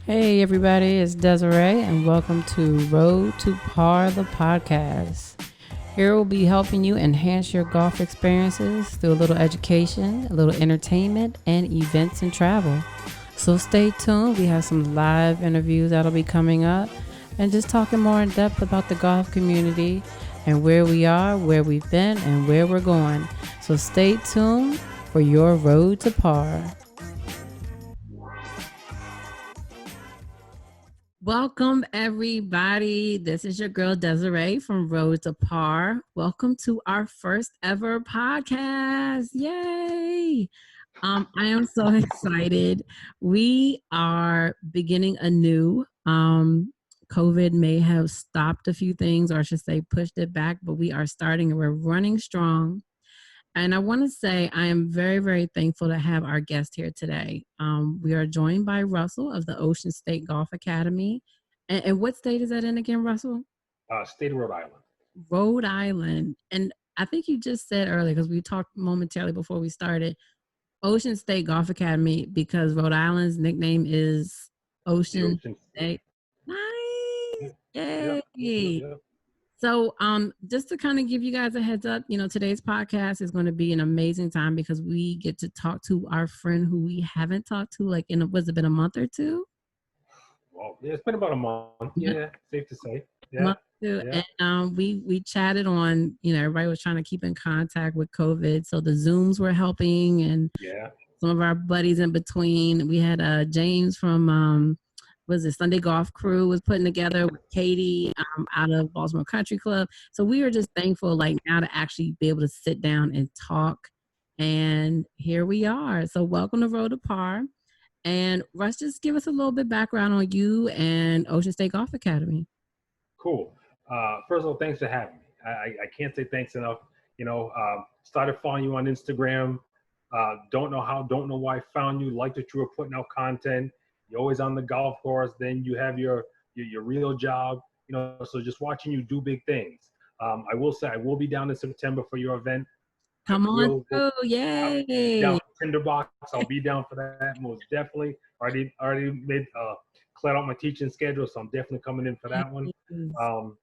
Hey everybody, it's Desiree and welcome to Road to Par the podcast. Here we'll be helping you enhance your golf experiences through a little education, a little entertainment, and events and travel. So stay tuned. We have some live interviews that'll be coming up and just talking more in depth about the golf community and where we are, where we've been, and where we're going. So stay tuned for your Road to Par. Welcome, everybody. This is your girl Desiree from Road to Par. Welcome to our first ever podcast. Yay! I am so excited. We are beginning anew. COVID may have stopped a few things, or I should say, pushed it back, but we are starting and we're running strong. And I want to say I am very, very thankful to have our guest here today. We are joined by Russell of the Ocean State Golf Academy. And what state is that in again, Russell? State of Rhode Island. Rhode Island. And I think you just said earlier, because we talked momentarily before we started, Ocean State Golf Academy, because Rhode Island's nickname is Ocean State. Nice. Yay. Yep. So, just to kind of give you guys a heads up, today's podcast is going to be an amazing time because we get to talk to our friend who we haven't talked to, like was it been a month or two? Well, it's been about a month. Yeah, safe to say. Yeah. Month or two. Yeah. And we chatted on, everybody was trying to keep in contact with COVID, so the Zooms were helping, and some of our buddies in between. We had James from was it Sunday Golf Crew was putting together with Katie out of Baltimore Country Club. So we were just thankful, like, now to actually be able to sit down and talk. And here we are. So welcome to Road to Par. And Russ, just give us a little bit background on you and Ocean State Golf Academy. Cool. First of all, thanks for having me. I can't say thanks enough. Started following you on Instagram. Don't know how, don't know why I found you. Like that you were putting out content. You're always on the golf course. Then you have your real job. So just watching you do big things. I will say I will be down in September for your event. Come on through, yay! Down for Tinderbox. I'll be down for that most definitely. Already made cleared out my teaching schedule, so I'm definitely coming in for that one. I'm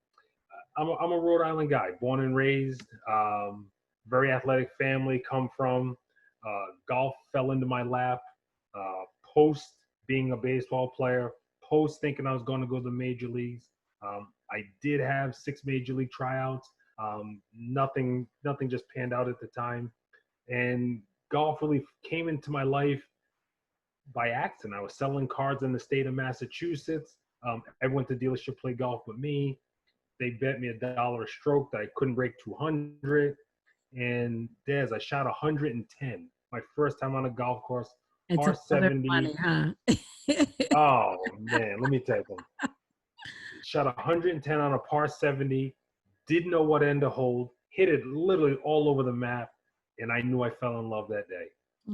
a Rhode Island guy, born and raised. Very athletic family. Come from golf fell into my lap. Post being a baseball player, post thinking I was going to go to the major leagues. I did have 6 major league tryouts. Nothing just panned out at the time. And golf really came into my life by accident. I was selling cards in the state of Massachusetts. Everyone at the dealership played golf with me. They bet me $1 a stroke that I couldn't break 200. And I shot 110. My first time on a golf course. Par 70. Money, huh? Oh, man, let me tell you. Shot 110 on a par 70. Didn't know what end to hold. Hit it literally all over the map. And I knew I fell in love that day.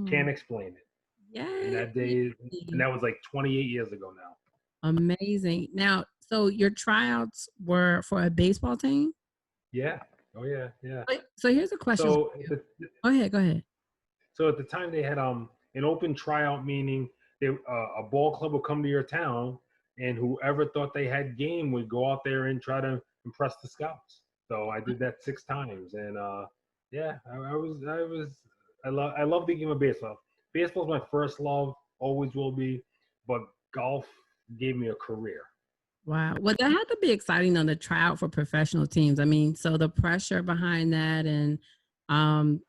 Can't explain it. Yeah. And that day, and that was like 28 years ago now. Amazing. Now, so your tryouts were for a baseball team? Yeah. Oh, yeah. So here's a question. So go ahead. So at the time they had an open tryout, meaning a ball club would come to your town, and whoever thought they had game would go out there and try to impress the scouts. So I did that 6 times, and I love the game of baseball. Baseball is my first love, always will be, but golf gave me a career. Wow. Well, that had to be exciting on the tryout for professional teams. I mean, so the pressure behind that, and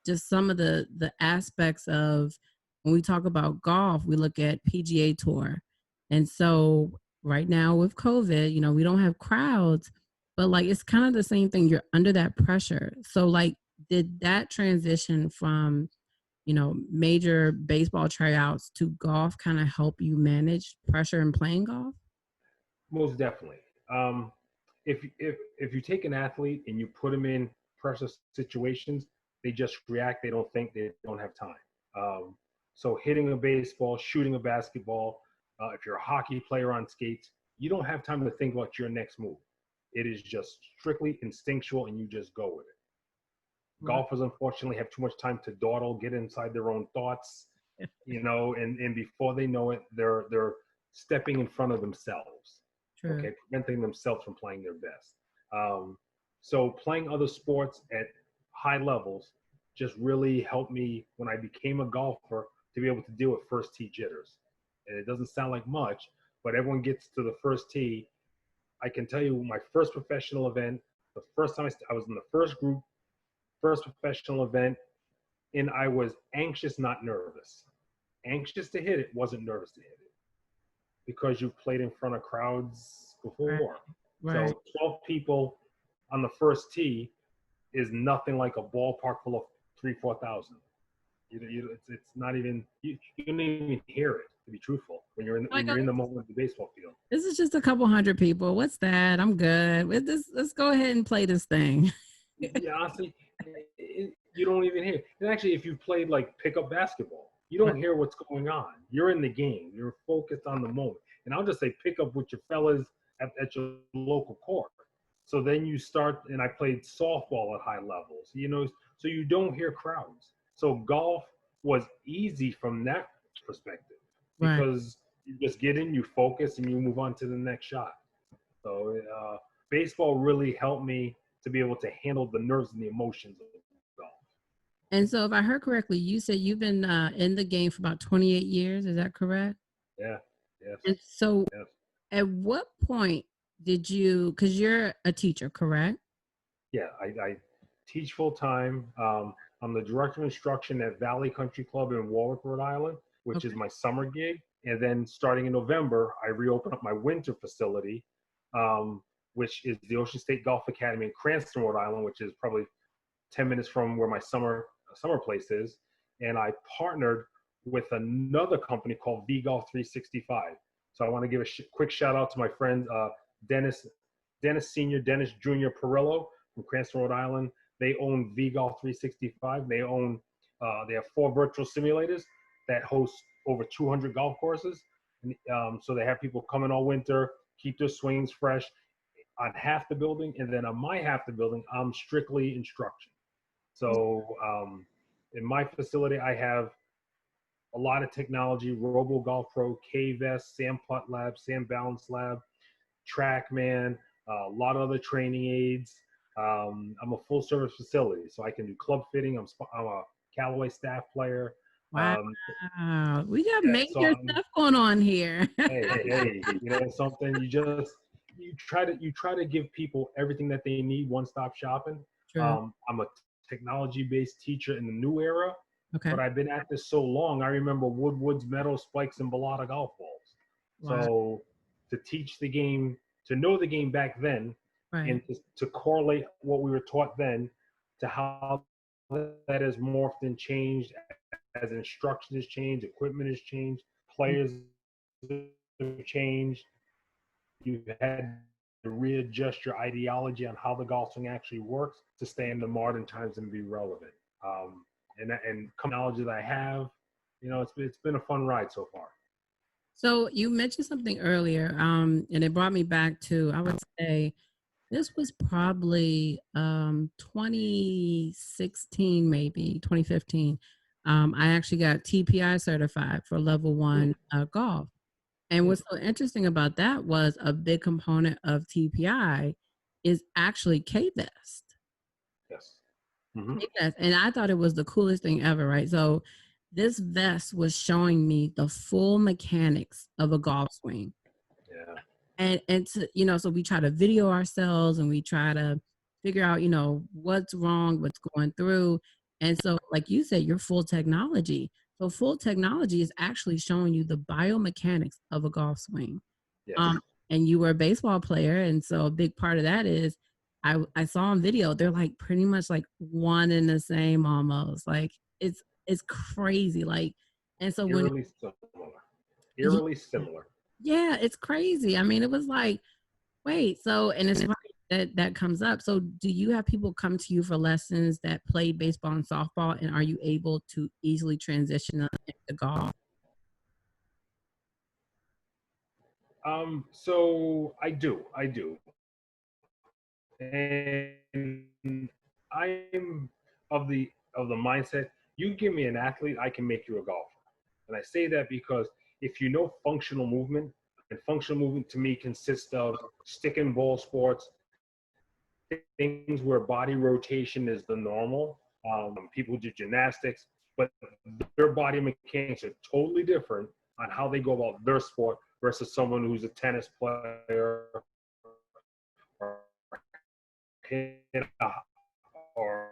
just some of the aspects of when we talk about golf, we look at PGA Tour. And so right now with COVID, we don't have crowds, but like it's kind of the same thing. You're under that pressure. So like, did that transition from major baseball tryouts to golf kind of help you manage pressure in playing golf? Most definitely. If you take an athlete and you put them in pressure situations, they just react. They don't think. They don't have time. So hitting a baseball, shooting a basketball, if you're a hockey player on skates, you don't have time to think about your next move. It is just strictly instinctual, and you just go with it. Golfers, unfortunately, have too much time to dawdle, get inside their own thoughts, and before they know it, they're stepping in front of themselves. True. Okay, preventing themselves from playing their best. So playing other sports at high levels just really helped me when I became a golfer to be able to deal with first tee jitters. And it doesn't sound like much, but everyone gets to the first tee. I can tell you my first professional event, the first time I was in the first group, first professional event, and I was anxious, not nervous. Anxious to hit it, wasn't nervous to hit it because you've played in front of crowds before. Right. So 12 people on the first tee is nothing like a ballpark full of 3,000-4,000. It's not even you don't even hear it, to be truthful, when you're in the moment of the baseball field. This is just a couple hundred people. What's that? I'm good. Let's go ahead and play this thing. Yeah, honestly, you don't even hear it. And actually, if you played like pickup basketball, you don't hear what's going on. You're in the game. You're focused on the moment. And I'll just say pick up with your fellas at your local court. So then you start, and I played softball at high levels, so you don't hear crowds. So golf was easy from that perspective because you just get in, you focus, and you move on to the next shot. So baseball really helped me to be able to handle the nerves and the emotions of golf. And so if I heard correctly, you said you've been in the game for about 28 years. Is that correct? Yeah. Yes. And so yes. at what point did you, because you're a teacher, correct? Yeah, I teach full time. I'm the director of instruction at Valley Country Club in Warwick, Rhode Island, which is my summer gig. And then starting in November, I reopen up my winter facility, which is the Ocean State Golf Academy in Cranston, Rhode Island, which is probably 10 minutes from where my summer place is. And I partnered with another company called V-Golf 365. So I want to give a quick shout out to my friend Dennis Senior, Dennis Junior Perillo from Cranston, Rhode Island. They own V-Golf 365. They have 4 virtual simulators that host over 200 golf courses. And, so they have people come in all winter, keep their swings fresh on half the building, and then on my half the building, I'm strictly instruction. So in my facility, I have a lot of technology: Robo Golf Pro, K-Vest, Sam Putt Lab, Sam Balance Lab, TrackMan, a lot of other training aids. I'm a full service facility, so I can do club fitting. I'm a Callaway staff player. Wow. We got major stuff going on here. hey, something you try to give people everything that they need, one-stop shopping. I'm a technology-based teacher in the new era, but I've been at this so long. I remember woods, metal spikes, and balata golf balls. Wow. So to teach the game, to know the game back then, and to correlate what we were taught then to how that has morphed and changed as instruction has changed, equipment has changed, players have changed. You've had to readjust your ideology on how the golf swing actually works to stay in the modern times and be relevant. And knowledge that I have, it's been a fun ride so far. So you mentioned something earlier, and it brought me back to, I would say, this was probably 2016, maybe 2015. I actually got Tpi certified for level 1 golf. And what's so interesting about that was a big component of TPI is actually K-Vest. Yes. Mm-hmm. K-Vest. And I thought it was the coolest thing ever, right? So this vest was showing me the full mechanics of a golf swing. Yeah. And to, so we try to video ourselves and we try to figure out, what's wrong, what's going through. And so, like you said, you're full technology. So full technology is actually showing you the biomechanics of a golf swing. Yes. And you were a baseball player. And so a big part of that is I saw on video, they're like pretty much like one and the same almost. Like it's crazy. Like, and so eerily similar. Yeah, it's crazy. I mean, it was like, wait, so, and it's funny that comes up. So do you have people come to you for lessons that play baseball and softball, and are you able to easily transition them into golf? So I do. And I'm of the mindset, you give me an athlete, I can make you a golfer. And I say that because if you know functional movement, functional movement to me consists of stick and ball sports, things where body rotation is the normal. People do gymnastics, but their body mechanics are totally different on how they go about their sport versus someone who's a tennis player or hit a, or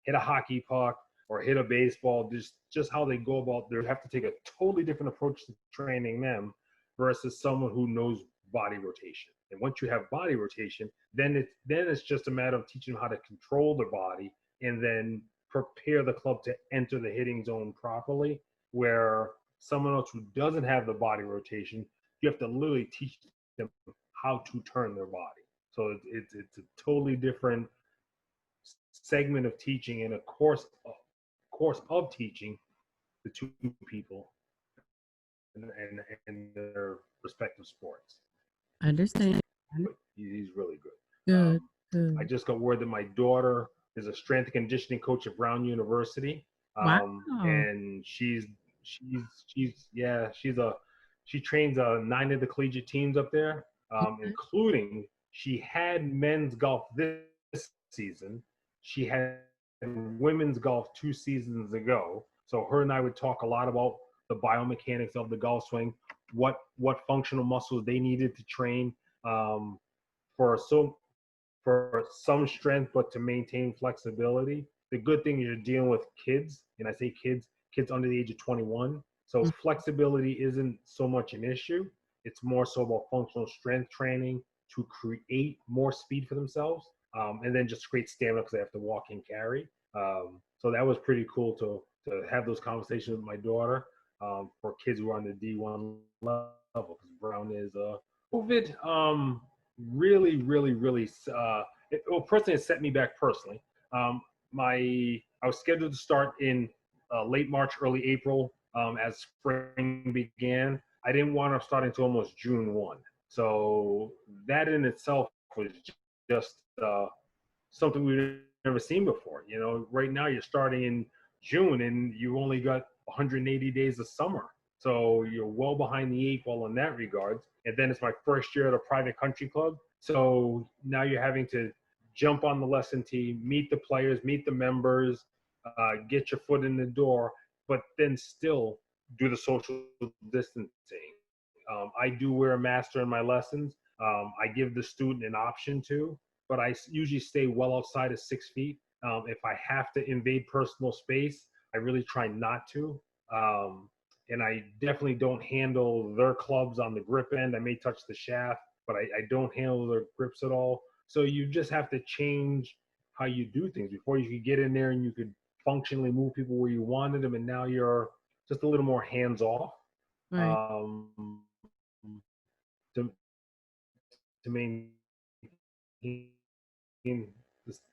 hit a hockey puck or hit a baseball. Just how they go about. They have to take a totally different approach to training them versus someone who knows body rotation. And once you have body rotation, then it's just a matter of teaching them how to control their body and then prepare the club to enter the hitting zone properly. Where someone else who doesn't have the body rotation, you have to literally teach them how to turn their body. So it's a totally different segment of teaching and a course of teaching the two people and their respective sports. I understand. He's really good. Good. I just got word that my daughter is a strength and conditioning coach at Brown University. Wow. And she trains 9 of the collegiate teams up there, including she had men's golf this season. She had women's golf 2 seasons ago. So her and I would talk a lot about the biomechanics of the golf swing, what functional muscles they needed to train for some strength, but to maintain flexibility. The good thing is you're dealing with kids, and I say kids under the age of 21. So flexibility isn't so much an issue. It's more so about functional strength training to create more speed for themselves, and then just create stamina because they have to walk and carry. So that was pretty cool to have those conversations with my daughter for kids who are on the D1 level, because Brown is COVID. Really, personally, it set me back personally. I was scheduled to start in late March, early April as spring began. I didn't want to start until almost June 1. So that in itself was just something we've never seen before. You know, right now you're starting in June and you only got 180 days of summer. So you're well behind the 8 ball in that regards. And then it's my first year at a private country club. So now you're having to jump on the lesson team, meet the players, meet the members, get your foot in the door, but then still do the social distancing. I do wear a mask during my lessons. I give the student an option to, but I usually stay well outside of 6 feet. If I have to invade personal space, I really try not to. And I definitely don't handle their clubs on the grip end. I may touch the shaft, but I don't handle their grips at all. So you just have to change how you do things. Before you could get in there and you could functionally move people where you wanted them, and now you're just a little more hands off. Right. To maintain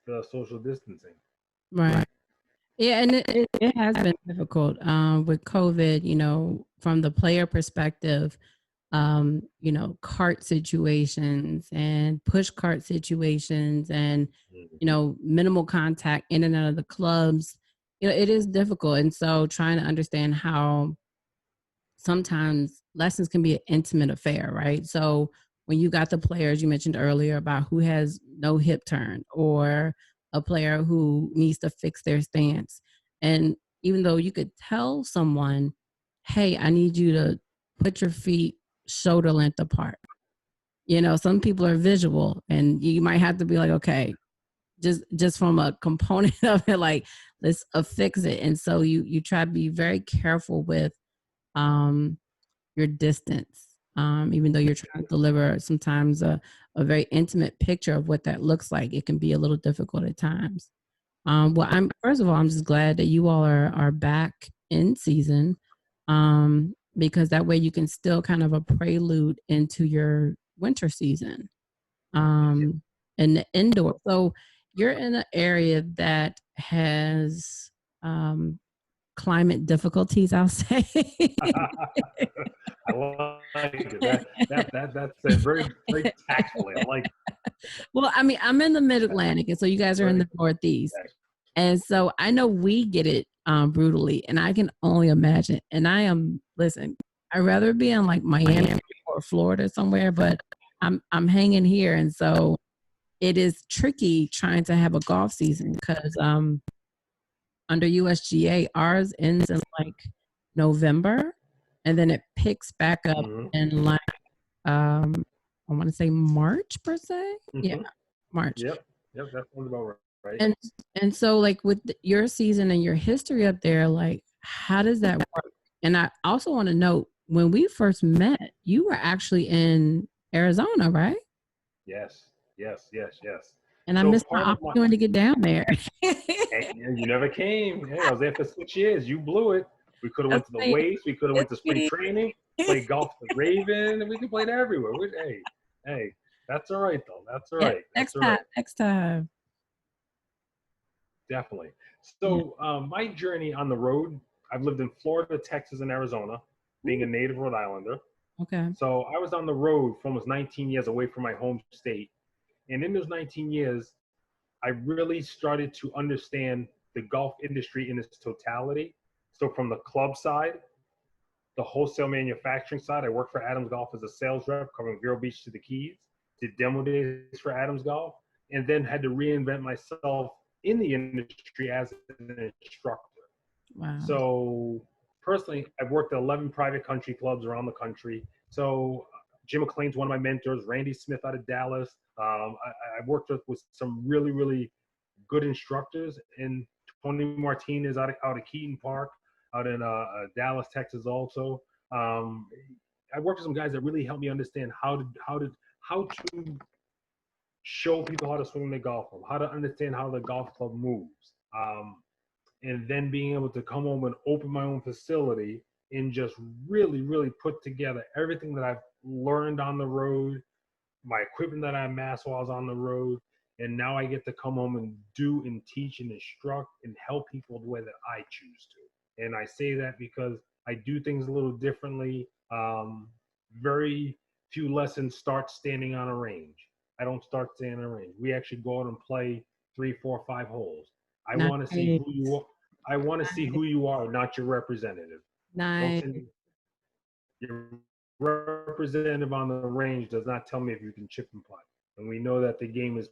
the social distancing. Right. Yeah, and it has been difficult with COVID, you know, from the player perspective, you know, cart situations and push cart situations and, you know, minimal contact in and out of the clubs. You know, it is difficult. And so trying to understand how sometimes lessons can be an intimate affair, right? So when you got the players you mentioned earlier about who has no hip turn or a player who needs to fix their stance. And even though you could tell someone, hey, I need you to put your feet shoulder length apart. You know, some people are visual and you might have to be like, okay, just from a component of it, like let's affix it. And so you try to be very careful with your distance, even though you're trying to deliver sometimes a very intimate picture of what that looks like. It can be a little difficult at times. Well, first of all, I'm just glad that you all are back in season, because that way you can still kind of a prelude into your winter season, and the indoor. So you're in an area that has climate difficulties, I'll say. I like it. That's a very, very tactfully. I like it. Well, I mean, I'm in the Mid-Atlantic, and so you guys are in the Northeast. And so I know we get it brutally, and I can only imagine. And listen, I'd rather be in like Miami Florida somewhere, but I'm hanging here, and so it is tricky trying to have a golf season because under USGA ours ends in like November, and then it picks back up in like I want to say March per se. Yeah, March. Yep, that sounds about right. And so like with your season and your history up there, like how does that work? And I also want to note when we first met, you were actually in Arizona, right? Yes. And I So missed my part of my, opportunity to get down there. you never came. Hey, I was there for 6 years. You blew it. We could have went to the Waste. We could have went to spring training. Played golf with Raven, and we can play it everywhere. Hey, that's all right though. That's all right. Next time. Definitely. So my journey on the road, I've lived in Florida, Texas, and Arizona, being a native Rhode Islander. Okay. So I was on the road for almost 19 years away from my home state. And in those 19 years, I really started to understand the golf industry in its totality. So from the club side, the wholesale manufacturing side, I worked for Adams Golf as a sales rep, covering Vero Beach to the Keys, did demo days for Adams Golf, and then had to reinvent myself in the industry as an instructor. Wow. So personally, I've worked at 11 private country clubs around the country. So Jim McLean's one of my mentors, Randy Smith out of Dallas. I've worked with some really, really good instructors, and Tony Martinez out of Keaton Park, out in Dallas, Texas also. I worked with some guys that really helped me understand how to show people how to swing the golf club, how to understand how the golf club moves. And then being able to come home and open my own facility and just really, really put together everything that I've learned on the road, my equipment that I amassed while I was on the road, and now I get to come home and do and teach and instruct and help people the way that I choose to. And I say that because I do things a little differently. Very few lessons start standing on a range. I don't start standing on a range. We actually go out and play 3, 4, 5 holes. I want to see who you are. I want to see who you are, not your representative. Nice. Your representative on the range does not tell me if you can chip and putt. And we know that the game is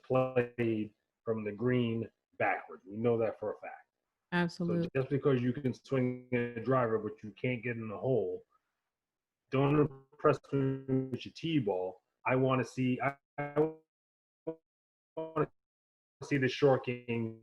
played from the green backwards. We know that for a fact. Absolutely. So just because you can swing a driver, but you can't get in the hole, don't impress me with your T-ball. I want to see the short game.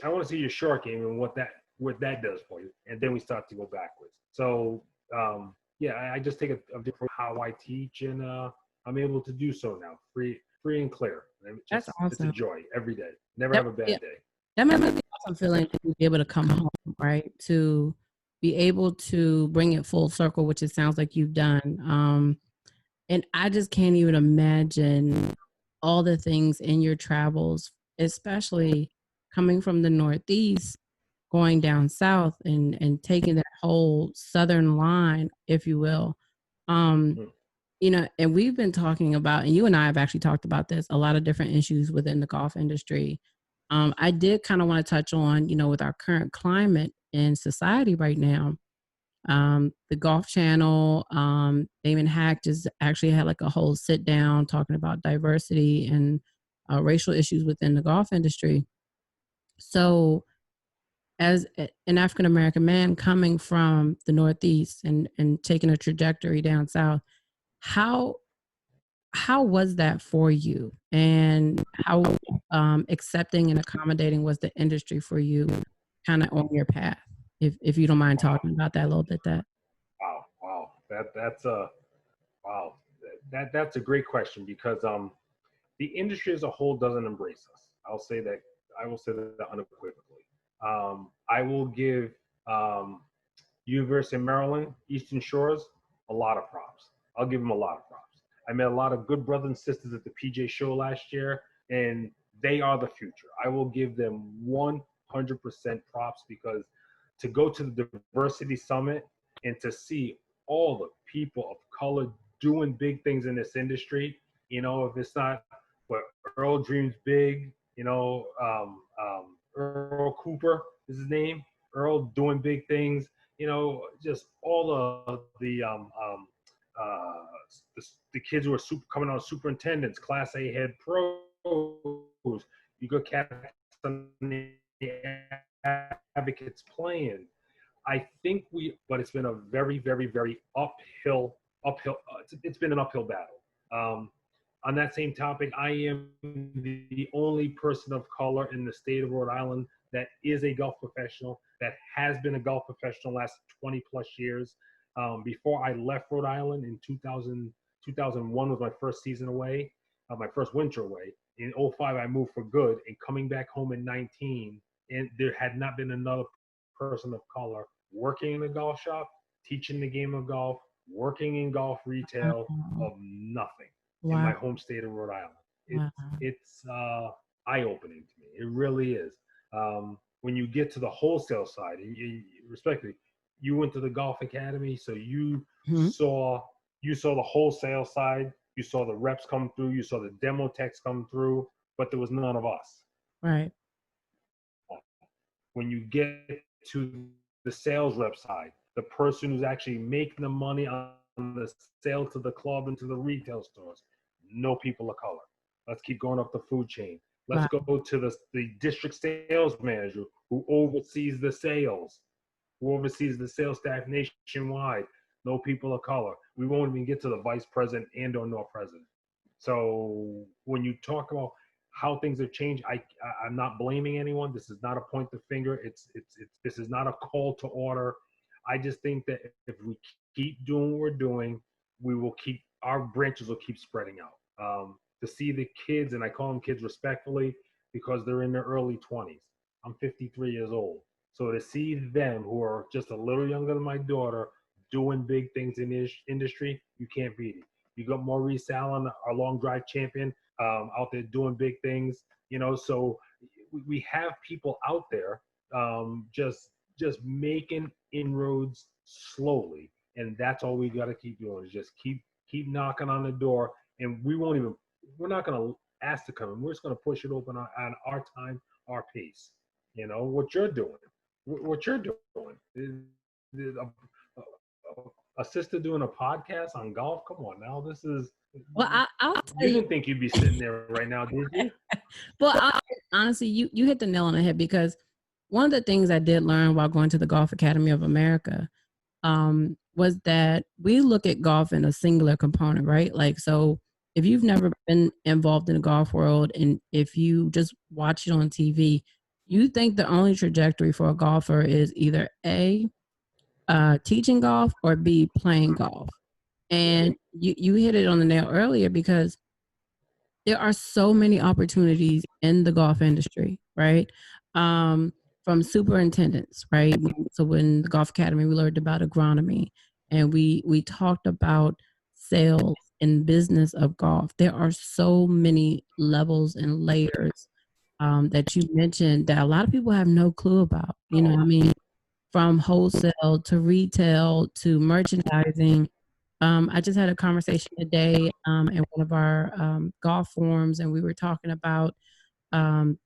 I want to see your short game and what that does for you, and then we start to go backwards. So I just take a different how I teach, and I'm able to do so now, free and clear. That's awesome. It's a joy every day. Never have a bad day. That must be an awesome feeling to be able to come home, right? To be able to bring it full circle, which it sounds like you've done. And I just can't even imagine all the things in your travels, especially coming from the Northeast, going down south and taking that whole southern line, if you will. And we've been talking about, and you and I have actually talked about this, a lot of different issues within the golf industry. I did kind of want to touch on, with our current climate in society right now, the Golf Channel, Damon Hack just actually had like a whole sit down talking about diversity and racial issues within the golf industry. So as an African American man coming from the Northeast and taking a trajectory down south, how was that for you, and how accepting and accommodating was the industry for you, kind of on your path? If you don't mind talking about that a little bit. Wow. That's a great question, because the industry as a whole doesn't embrace us. I will say that unequivocally. I will give University of Maryland, Eastern Shores, a lot of props. I'll give them a lot of props. I met a lot of good brothers and sisters at the PJ show last year, and they are the future. I will give them 100% props, because to go to the Diversity Summit and to see all the people of color doing big things in this industry, if it's not what Earl dreams big, Earl Cooper is his name. Earl doing big things just all uh, the kids who are coming out superintendents, Class A head pros. You got cats on the advocates playing. I think but it's been a very, very, very uphill. It's been an uphill battle. On that same topic, I am the only person of color in the state of Rhode Island that is a golf professional, that has been a golf professional the last 20 plus years. Before I left Rhode Island in 2001 was my first season away, my first winter away. In 05, I moved for good, and coming back home in 19, and there had not been another person of color working in a golf shop, teaching the game of golf, working in golf retail, of nothing in my home state of Rhode Island. It's eye-opening to me. It really is. When you get to the wholesale side, and respectively, you went to the golf academy, so you saw the wholesale side. You saw the reps come through. You saw the demo techs come through, but there was none of us. Right. When you get to the sales rep side, the person who's actually making the money on the sale to the club and to the retail stores, no people of color. Let's keep going up the food chain. Let's go to the district sales manager who oversees the sales, staff nationwide. No people of color. We won't even get to the vice president and or no president. So when you talk about how things have changed, I'm not blaming anyone. This is not a point the finger. This is not a call to order. I just think that if we keep doing what we're doing, our branches will keep spreading out. To see the kids, and I call them kids respectfully because they're in their early 20s. I'm 53 years old. So to see them, who are just a little younger than my daughter, doing big things in this industry, you can't beat it. You got Maurice Allen, our long drive champion, out there doing big things. So we have people out there just making inroads slowly, and that's all we got to keep doing is just keep knocking on the door, and we're not going to ask to come in. We're just going to push it open on our time, our pace. What you're doing, a sister doing a podcast on golf. Come on now, this is. Well, I'll tell you didn't think you'd be sitting there right now, did you? Well, honestly, you hit the nail on the head, because one of the things I did learn while going to the Golf Academy of America was that we look at golf in a singular component, right? Like, so if you've never been involved in the golf world, and if you just watch it on TV, you think the only trajectory for a golfer is either A, teaching golf, or B, playing golf. And you hit it on the nail earlier, because there are so many opportunities in the golf industry, right? From superintendents, right? So in the Golf Academy, we learned about agronomy, and we talked about sales and business of golf. There are so many levels and layers that you mentioned that a lot of people have no clue about. From wholesale to retail to merchandising. I just had a conversation today in one of our golf forums, and we were talking about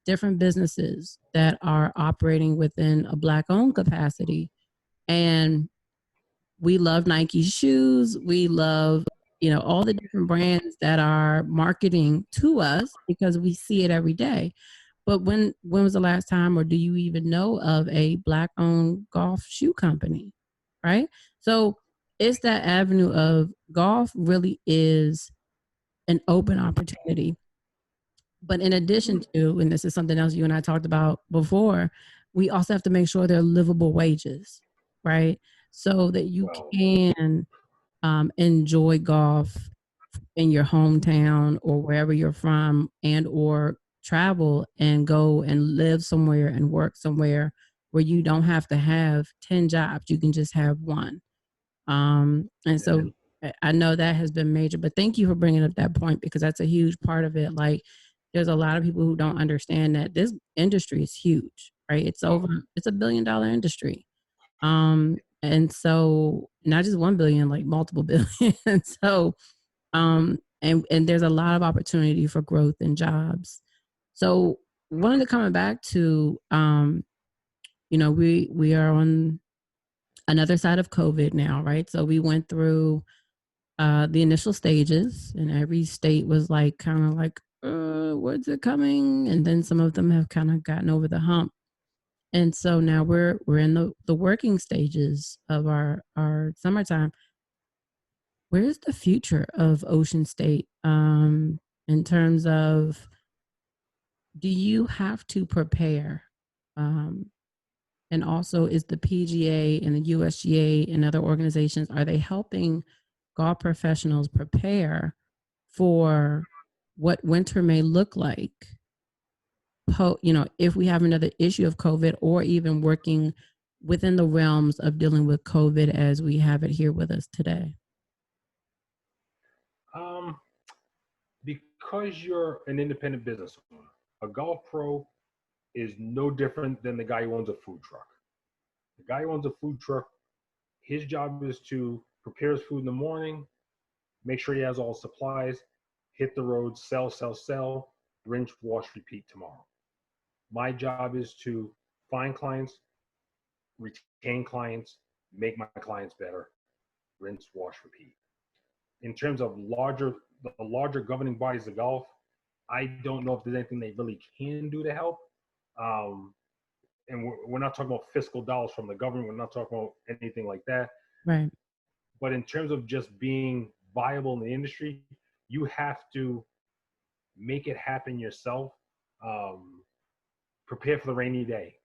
different businesses that are operating within a Black-owned capacity. And we love Nike shoes. We love, all the different brands that are marketing to us because we see it every day. But when was the last time, or do you even know of a Black-owned golf shoe company, right? So it's that avenue of golf really is an open opportunity. But in addition to, and this is something else you and I talked about before, we also have to make sure they're livable wages, right? So that you can enjoy golf in your hometown or wherever you're from, and or travel and go and live somewhere and work somewhere where you don't have to have 10 jobs. You can just have one. And so I know that has been major, but thank you for bringing up that point, because that's a huge part of it. Like, there's a lot of people who don't understand that this industry is huge, right? It's a $1 billion industry. And so not just 1 billion, like multiple billion. So, and there's a lot of opportunity for growth and jobs. So wanted to come back to, we are on another side of COVID now, right? So we went through the initial stages, and every state was like kind of like, when's it coming? And then some of them have kind of gotten over the hump. And so now we're in the working stages of our summertime. Where's the future of Ocean State in terms of, do you have to prepare? Um, and also, is the PGA and the USGA and other organizations, are they helping golf professionals prepare for what winter may look like? If we have another issue of COVID, or even working within the realms of dealing with COVID as we have it here with us today? Um, because you're an independent business owner, a golf pro is no different than the guy who owns a food truck. The guy who owns a food truck, his job is to prepare his food in the morning, make sure he has all supplies, hit the road, sell, rinse, wash, repeat tomorrow. My job is to find clients, retain clients, make my clients better, rinse, wash, repeat. In terms of the larger governing bodies of golf, I don't know if there's anything they really can do to help. Um, and we're not talking about fiscal dollars from the government. We're not talking about anything like that. Right. But in terms of just being viable in the industry, you have to make it happen yourself. Prepare for the rainy day.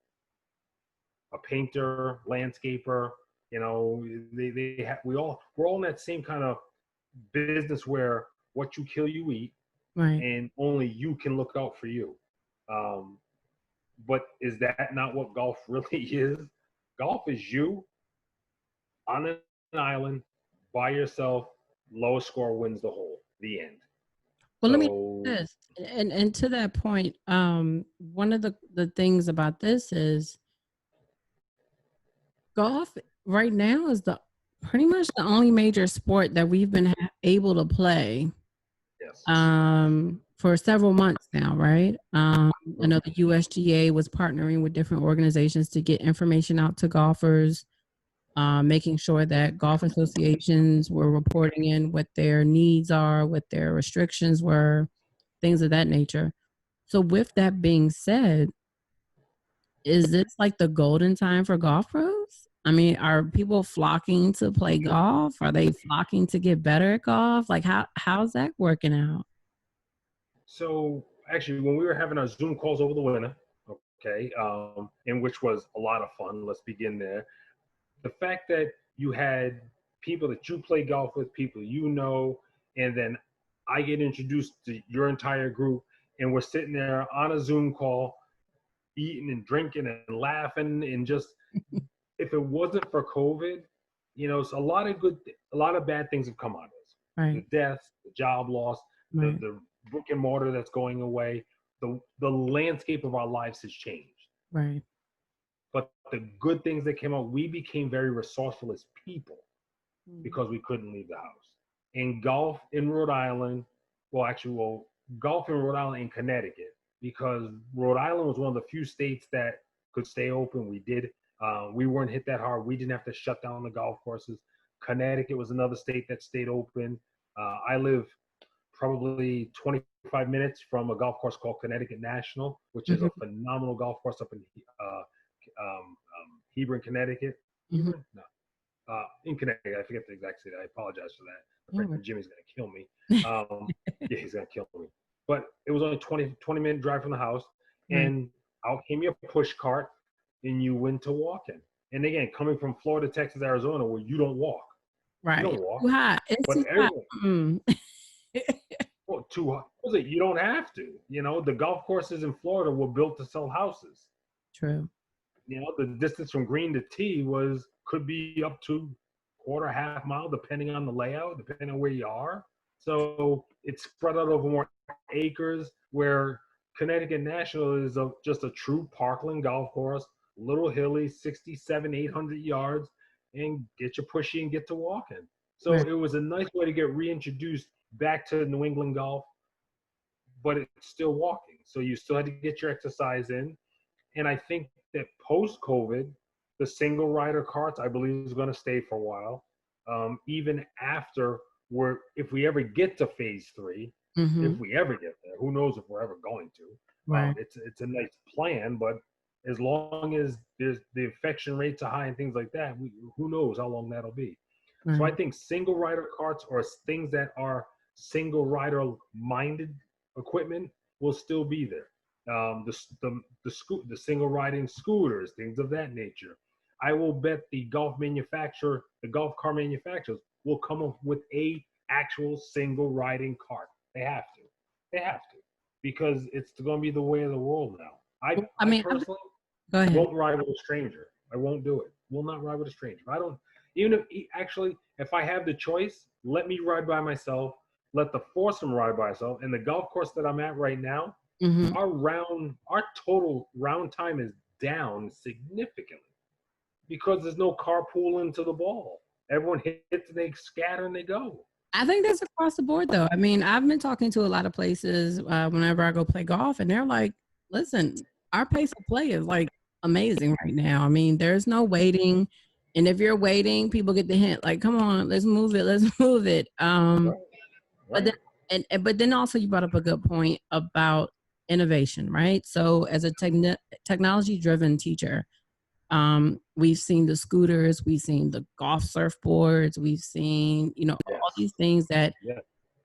A painter, landscaper, we're all in that same kind of business where what you kill, you eat, Right. and only you can look out for you. But is that not what golf really is? Golf is you on an island by yourself. Lowest score wins the hole. The end. Well, let me So this, and to that point, one of the things about this is golf right now is the pretty much the only major sport that we've been able to play yes. For several months now, right? I know the USGA was partnering with different organizations to get information out to golfers, making sure that golf associations were reporting in what their needs are, what their restrictions were, things of that nature. So, with that being said, is this like the golden time for golf pros? I mean, are people flocking to play golf? Are they flocking to get better at golf? Like, how's that working out? So actually, when we were having our Zoom calls over the winter, okay, in which was a lot of fun. Let's begin there. The fact that you had people that you play golf with, people and then I get introduced to your entire group, and we're sitting there on a Zoom call, eating and drinking and laughing, and just if it wasn't for COVID, it's a lot of bad things have come out of this. Right. The deaths, the job loss, Right. the brick and mortar that's going away. The landscape of our lives has changed. Right. But the good things that came out, we became very resourceful as people because we couldn't leave the house. And golf in Rhode Island, golf in Rhode Island and Connecticut, because Rhode Island was one of the few states that could stay open. We did. We weren't hit that hard. We didn't have to shut down the golf courses. Connecticut was another state that stayed open. I live probably 25 minutes from a golf course called Connecticut National, which is a phenomenal golf course up in Hebron, Connecticut. Hebron? No. In Connecticut. I forget the exact city. I apologize for that. My friend Jimmy's going to kill me. Yeah, he's going to kill me. But it was only 20-minute drive from the house. And out came your push cart, and you went to walking. And again, coming from Florida, Texas, Arizona, where you don't walk. Right. You don't walk. Too hot. It's too hot. Well, too hot. You don't have to. The golf courses in Florida were built to sell houses. True. The distance from green to tee could be up to half mile, depending on the layout, depending on where you are. So it's spread out over more acres, where Connecticut National is just a true parkland golf course, little hilly, 67, 800 yards, and get your pushy and get to walking. So it was a nice way to get reintroduced back to New England golf, but it's still walking. So you still had to get your exercise in. And I think that post-COVID, the single rider carts, I believe, is going to stay for a while. Even after if we ever get to phase 3, if we ever get there, who knows if we're ever going to. Right. It's a nice plan, but as long as the infection rates are high and things like that, who knows how long that'll be. Right. So I think single rider carts or things that are single rider minded equipment will still be there. The single riding scooters, things of that nature. I will bet the golf car manufacturers will come up with a actual single riding cart. They have to, because it's going to be the way of the world now. I personally won't ride with a stranger. I won't do it. Will not ride with a stranger. I don't. Even if I have the choice, let me ride by myself. Let the foursome ride by itself. And the golf course that I'm at right now, our total round time is down significantly because there's no carpooling to the ball. Everyone hits, they scatter, and they go. I think that's across the board, though. I mean, I've been talking to a lot of places whenever I go play golf, and they're like, listen, our pace of play is like amazing right now. I mean, there's no waiting. And if you're waiting, people get the hint, like, come on, let's move it. Let's move it. Right. But then also you brought up a good point about innovation, right? So as a technology-driven teacher, we've seen the scooters, we've seen the golf surfboards, we've seen, all these things that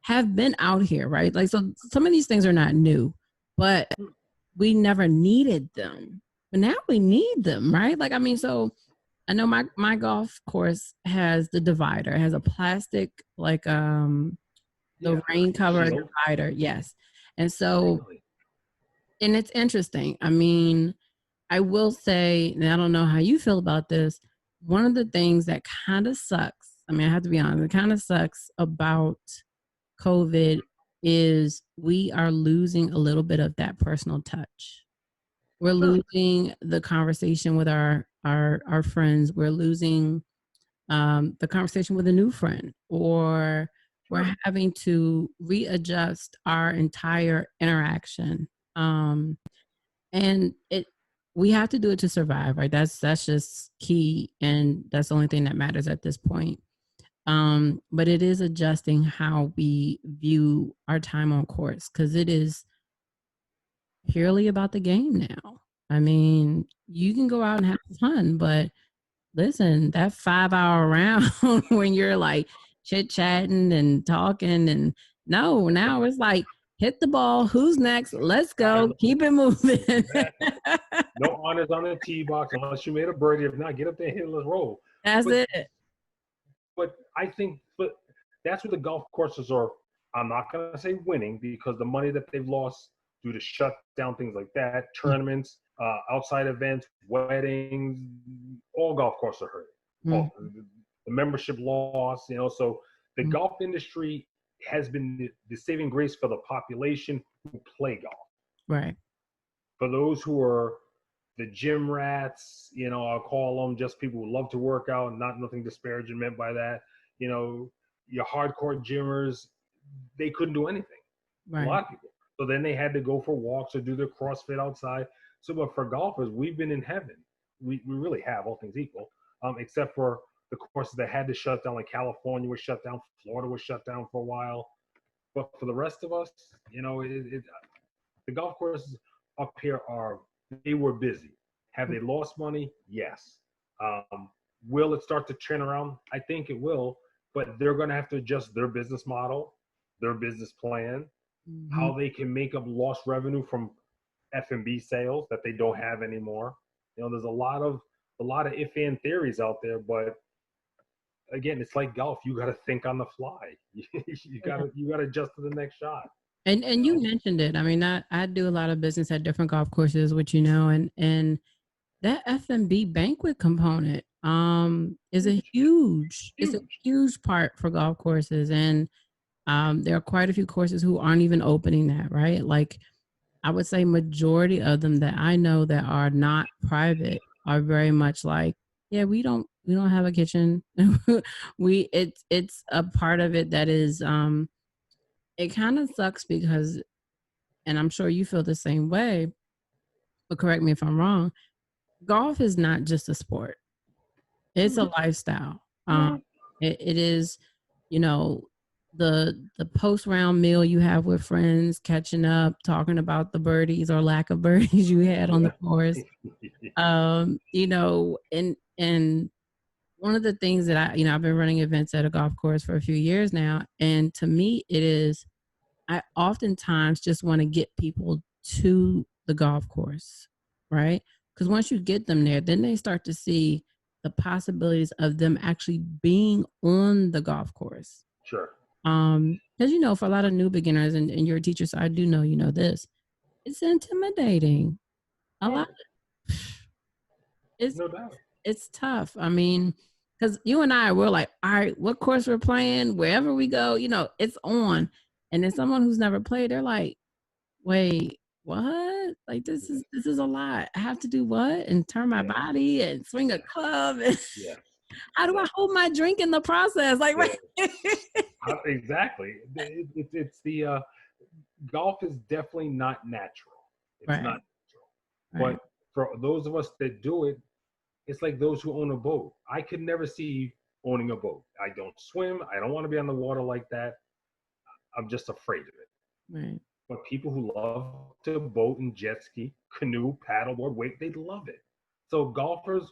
have been out here, right? Like, so some of these things are not new, but we never needed them. But now we need them, right? Like, I mean, so I know my golf course has the divider, it has a plastic, like, the rain cover divider. Yes. And so, and it's interesting. I mean, I will say, and I don't know how you feel about this, one of the things that kind of sucks, I mean, I have to be honest, it kind of sucks about COVID is we are losing a little bit of that personal touch. We're losing the conversation with our friends. We're losing the conversation with a new friend, or we're having to readjust our entire interaction. And we have to do it to survive, right? That's just key, and that's the only thing that matters at this point. But it is adjusting how we view our time on course, because it is purely about the game now. I mean, you can go out and have fun, but listen, that 5-hour round when you're like chit-chatting and talking, and now it's like, hit the ball, who's next, let's go, keep it moving. No honors on the tee box unless you made a birdie. If not, get up there and hit, let's roll. That's it. But I think that's what the golf courses are. I'm not going to say winning, because the money that they've lost due to shutdown, things like that, tournaments, outside events, weddings, all golf courses are hurting. The membership loss, so the golf industry has been the saving grace for the population who play golf. Right. For those who are the gym rats, I'll call them, just people who love to work out, and nothing disparaging meant by that. Your hardcore gymmers, they couldn't do anything. Right. A lot of people. So then they had to go for walks or do their CrossFit outside. So, but for golfers, we've been in heaven. We really have, all things equal, except for the courses that had to shut down, like California was shut down, Florida was shut down for a while. But for the rest of us, the golf courses up here they were busy. Have they lost money? Yes. Will it start to turn around? I think it will, but they're going to have to adjust their business model, their business plan, how they can make up lost revenue from F&B sales that they don't have anymore. There's a lot of if and theories out there, but again, it's like golf. You got to think on the fly. you got to adjust to the next shot. And you mentioned it. I mean, I do a lot of business at different golf courses, which and that F&B banquet component is a huge part for golf courses, and there are quite a few courses who aren't even opening that, right? Like, I would say majority of them that I know that are not private are very much like, yeah, we don't have a kitchen. It's a part of it that is it kind of sucks because, and I'm sure you feel the same way, but correct me if I'm wrong, golf is not just a sport. It's a lifestyle. It is, you know, the post round meal you have with friends, catching up, talking about the birdies or lack of birdies you had on the course. You know, and one of the things that I've been running events at a golf course for a few years now, and to me, it is I oftentimes just want to get people to the golf course, right? Because once you get them there, then they start to see the possibilities of them actually being on the golf course. Sure. Because for a lot of new beginners, and you're a teacher, so I do know you know this. It's intimidating. A lot. It's No doubt. it's tough. I mean, because you and we're like, all right, what course we're playing, wherever we go, it's on. And then someone who's never played, they're like, wait, what? Like this is a lot. I have to do what? And turn my body and swing a club. And how do I hold my drink in the process? Like, exactly. It's the golf is definitely not natural. It's not natural. But for those of us that do it, it's like those who own a boat. I could never see owning a boat. I don't swim. I don't want to be on the water like that. I'm just afraid of it. Right. But people who love to boat and jet ski, canoe, paddleboard, wait, they love it. So golfers,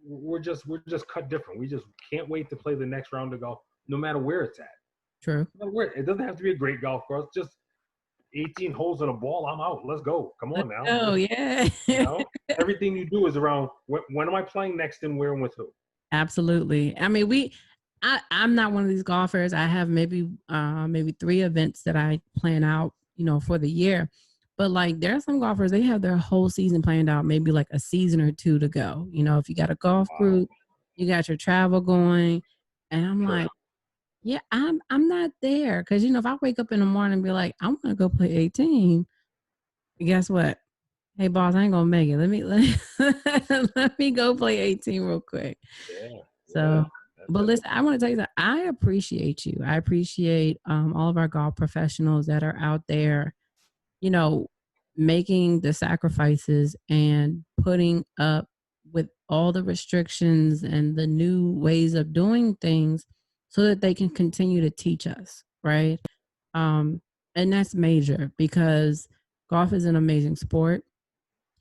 we're just cut different. We just can't wait to play the next round of golf, no matter where it's at. True. It doesn't have to be a great golf course. Just 18 holes in a ball. I'm out. Let's go. Come on now. Oh yeah. Everything you do is around when am I playing next and where and with who. Absolutely. I mean, I'm not one of these golfers. I have maybe 3 events that I plan out, for the year. But like there are some golfers, they have their whole season planned out, maybe like a season or 2 to go. If you got a golf group, you got your travel going. And I'm like, yeah, I'm not there. Cause if I wake up in the morning and be like, I want to go play 18, guess what? Hey boss, I ain't gonna make it. Let me go play 18 real quick. So but listen, I want to tell you that I appreciate you. I appreciate all of our golf professionals that are out there, making the sacrifices and putting up with all the restrictions and the new ways of doing things so that they can continue to teach us, right? And that's major because golf is an amazing sport.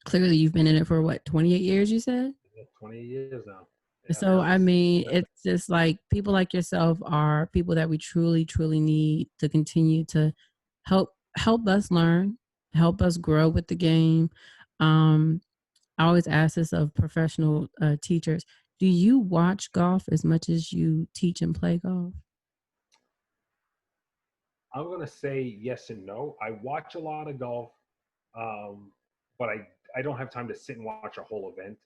Clearly, you've been in it for what, 28 years, you said? 28 years now. So, I mean, it's just like people like yourself are people that we truly, truly need to continue to help us learn, help us grow with the game. I always ask this of professional teachers. Do you watch golf as much as you teach and play golf? I'm going to say yes and no. I watch a lot of golf, but I don't have time to sit and watch a whole event.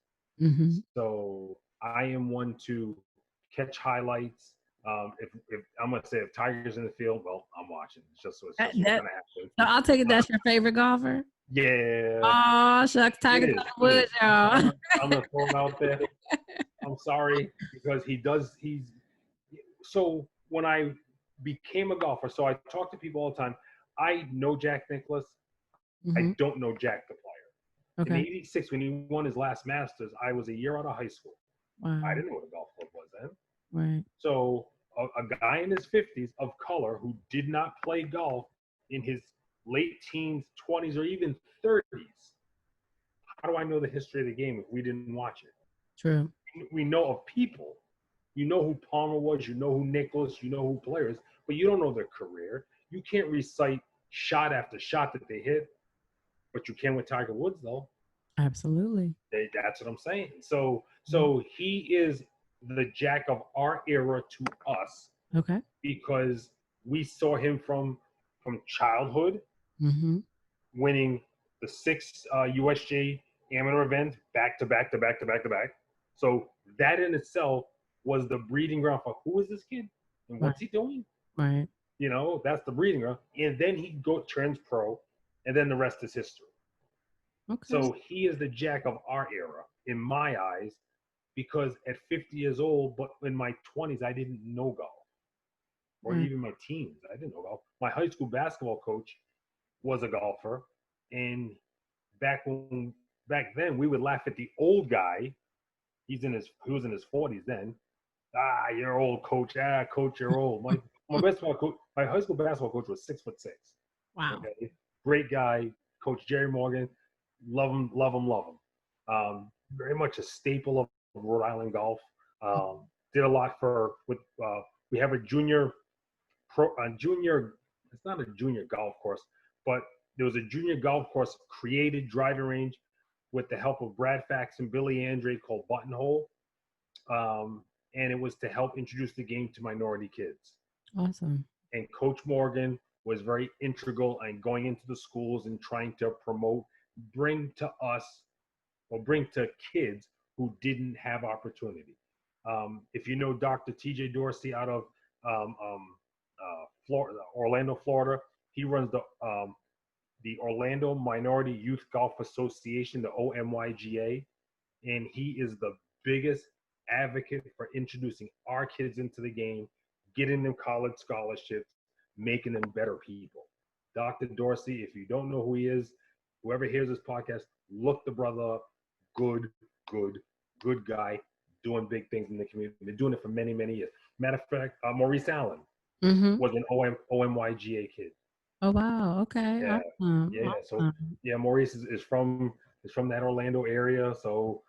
Mm-hmm. So I am one to catch highlights. If I'm going to say if Tiger's in the field, well, I'm watching. It's just what's going to happen. So I'll take it that's your favorite golfer? Yeah. Oh, shucks, Tiger Woods, y'all. I'm going to throw him out there. I'm sorry because so when I became a golfer, so I talk to people all the time. I know Jack Nicklaus. Mm-hmm. I don't know Jack the player. Okay. In '86, when he won his last Masters, I was a year out of high school. Wow. I didn't know what a golf club was then. Right. So a guy in his 50s of color who did not play golf in his late teens, 20s, or even 30s. How do I know the history of the game if we didn't watch it? True. We know of people. You know who Palmer was, you know who Nicklaus, you know who players, but you don't know their career. You can't recite shot after shot that they hit, but you can with Tiger Woods, though. Absolutely. That's what I'm saying. So he is the Jack of our era to us. Okay. Because we saw him from childhood, mm-hmm. winning the 6 USG amateur events back to back. So that in itself was the breeding ground for who is this kid and what's he doing? Right. That's the breeding ground. And then he turns pro, and then the rest is history. Okay. So he is the Jack of our era in my eyes, because at 50 years old, but in my 20s, I didn't know golf. Or even my teens, I didn't know golf. My high school basketball coach was a golfer, and back then we would laugh at the old guy he was in his 40s then. Ah, you're old, coach. Ah, coach, you're old. My basketball coach, my high school basketball coach was 6'6". Wow. Okay, great guy, Coach Jerry Morgan. Love him, love him, love him. Very much a staple of Rhode Island golf. Did a lot with. We have a junior. It's not a junior golf course, but there was a junior golf course created, driving range, with the help of Brad Fax and Billy Andre, called Buttonhole. And it was to help introduce the game to minority kids. Awesome. And Coach Morgan was very integral in going into the schools and trying to promote, bring to kids who didn't have opportunity. If you know Dr. TJ Dorsey out of Florida, Orlando, Florida, he runs the Orlando Minority Youth Golf Association, the OMYGA, and he is the biggest advocate for introducing our kids into the game, getting them college scholarships, making them better people. Dr. Dorsey, if you don't know who he is, whoever hears this podcast, look the brother up. Good guy, doing big things in the community. Been doing it for many, many years. Matter of fact, Maurice Allen was an OMYGA kid. Oh wow! Okay. Yeah, Awesome. yeah. Awesome. So yeah, Maurice is from that Orlando area. So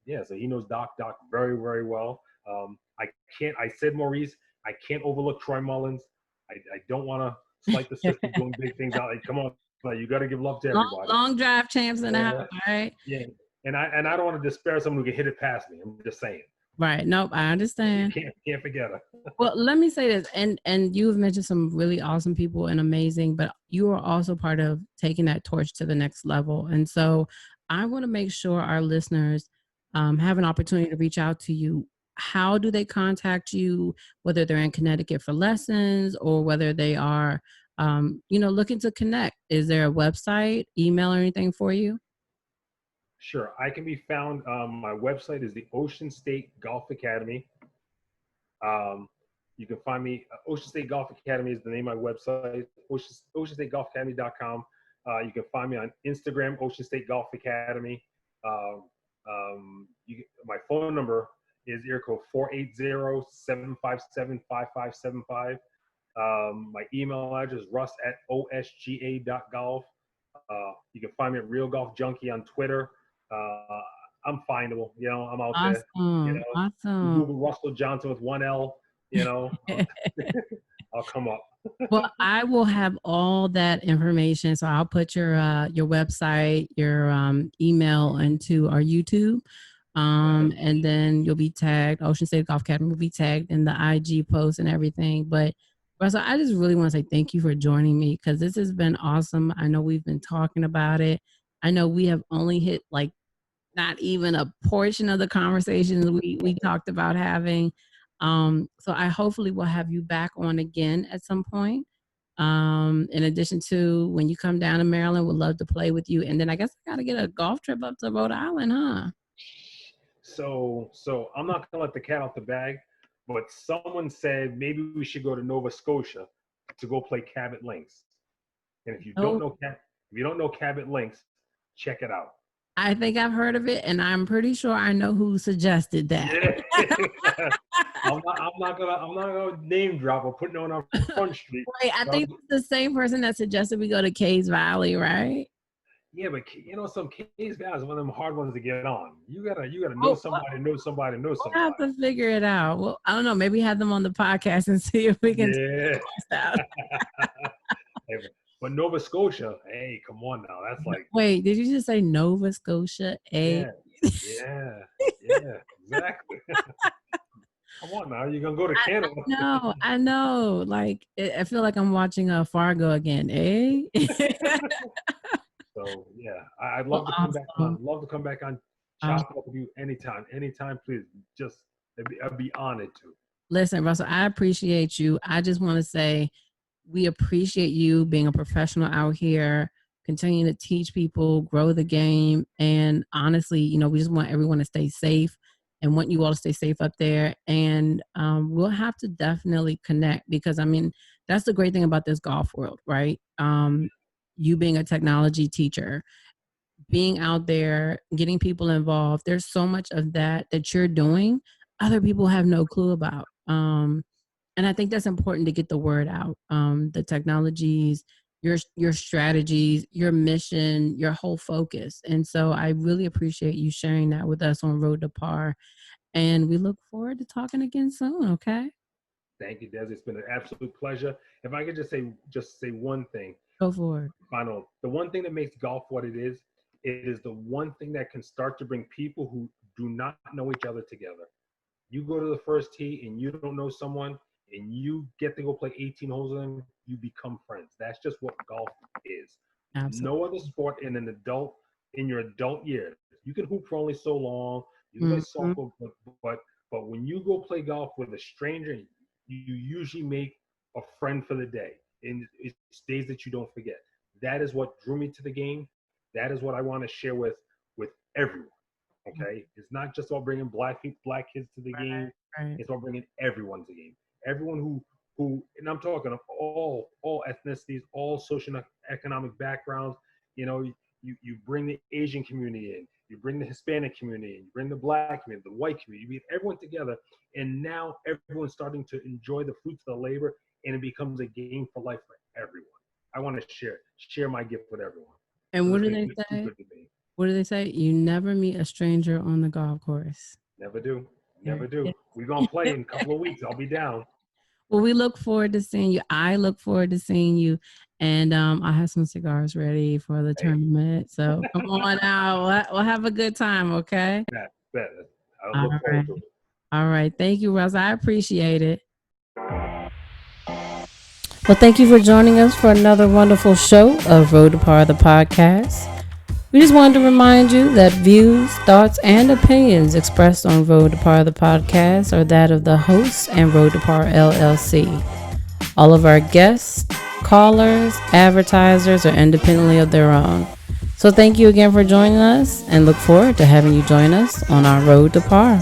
yeah, so he knows Doc very, very well. I said Maurice, I can't overlook Troy Mullins. I don't want to slight the sister doing big things out. Like, come on, you got to give love to everybody. Long drive champs in the house, right? Yeah, and I don't want to despair someone who can hit it past me. I'm just saying. Right. Nope. I understand. You can't forget her. Well, let me say this, and you've mentioned some really awesome people and amazing, but you are also part of taking that torch to the next level. And so I want to make sure our listeners have an opportunity to reach out to you. How do they contact you, whether they're in Connecticut for lessons or whether they are, looking to connect? Is there a website, email, or anything for you? Sure. I can be found. My website is the Ocean State Golf Academy. You can find me. Ocean State Golf Academy is the name of my website. OceanStateGolfAcademy.com. You can find me on Instagram, Ocean State Golf Academy. My phone number is area code 480-757-5575. My email address is russ@osga.golf. You can find me at Real Golf Junkie on Twitter. I'm findable, I'm out there. Awesome. Google Russell Johnson with 1 L, I'll come up. Well, I will have all that information. So I'll put your website, your email into our YouTube. And then you'll be tagged. Ocean State Golf Academy will be tagged in the IG post and everything. But Russell, I just really want to say thank you for joining me, because this has been awesome. I know we've been talking about it. I know we have only hit not even a portion of the conversations we talked about having. So I hopefully will have you back on again at some point. In addition to when you come down to Maryland, would love to play with you. And then I guess I got to get a golf trip up to Rhode Island, huh? So I'm not gonna let the cat out the bag, but someone said maybe we should go to Nova Scotia to go play Cabot Links. And if you don't know Cabot Links, check it out. I think I've heard of it, and I'm pretty sure I know who suggested that. Yeah. I'm not gonna name drop or put no one on Front Street. Wait, I think it's the same person that suggested we go to Cays Valley, right? Yeah, but some Cays Valley is one of them hard ones to get on. You gotta know somebody. We'll have to figure it out. Well, I don't know. Maybe have them on the podcast and see if we can. Yeah. But Nova Scotia, hey, come on now. That's like. Wait, did you just say Nova Scotia? Yeah, exactly. Come on now, you're gonna go to Canada. I know. I feel like I'm watching Fargo again, eh? So yeah, I'd love to come back on. Love to come back on. Chop up with you anytime, please. I'd be honored to. Listen, Russell, I appreciate you. I just want to say, we appreciate you being a professional out here, continuing to teach people, grow the game. And honestly, we just want everyone to stay safe and want you all to stay safe up there. And we'll have to definitely connect, because, that's the great thing about this golf world, right? You being a technology teacher, being out there, getting people involved. There's so much of that you're doing, other people have no clue about. And I think that's important to get the word out. The technologies, your strategies, your mission, your whole focus. And so I really appreciate you sharing that with us on Road to Par. And we look forward to talking again soon. Okay. Thank you, Des. It's been an absolute pleasure. If I could just say one thing, Go for it. final. The one thing that makes golf what it is the one thing that can start to bring people who do not know each other together. You go to the first tee and you don't know someone and you get to go play 18 holes with them, you become friends. That's just what golf is. Absolutely. No other sport in your adult years. You can hoop for only so long. You can play Mhm. softball, but when you go play golf with a stranger, you usually make a friend for the day. And it's days that you don't forget. That is what drew me to the game. That is what I want to share with everyone. Okay, it's not just about bringing black kids to the game. Right. It's about bringing everyone to the game. Everyone and I'm talking of all ethnicities, all social economic backgrounds. You know, you bring the Asian community in, you bring the Hispanic community in, you bring the black community, the white community. You meet everyone together, and now everyone's starting to enjoy the fruits of the labor, and it becomes a game for life for everyone. I want to share my gift with everyone. And So what this do makes they it too say? good to me. What do they say? You never meet a stranger on the golf course. Never do. There Never do. it We're gonna play is. in a couple of weeks. I'll be down. Well, we look forward to seeing you. I look forward to seeing you. And I have some cigars ready for the Hey, tournament. So come on out. We'll have a good time, okay? bet. I All look forward right. to it. All right. Thank you, Russ. I appreciate it. Well, thank you for joining us for another wonderful show of Road to Par, the podcast. We just wanted to remind you that views, thoughts, and opinions expressed on Road to Par, the podcast are that of the hosts and Road to Par LLC. All of our guests, callers, advertisers are independently of their own. So thank you again for joining us and look forward to having you join us on our Road to Par.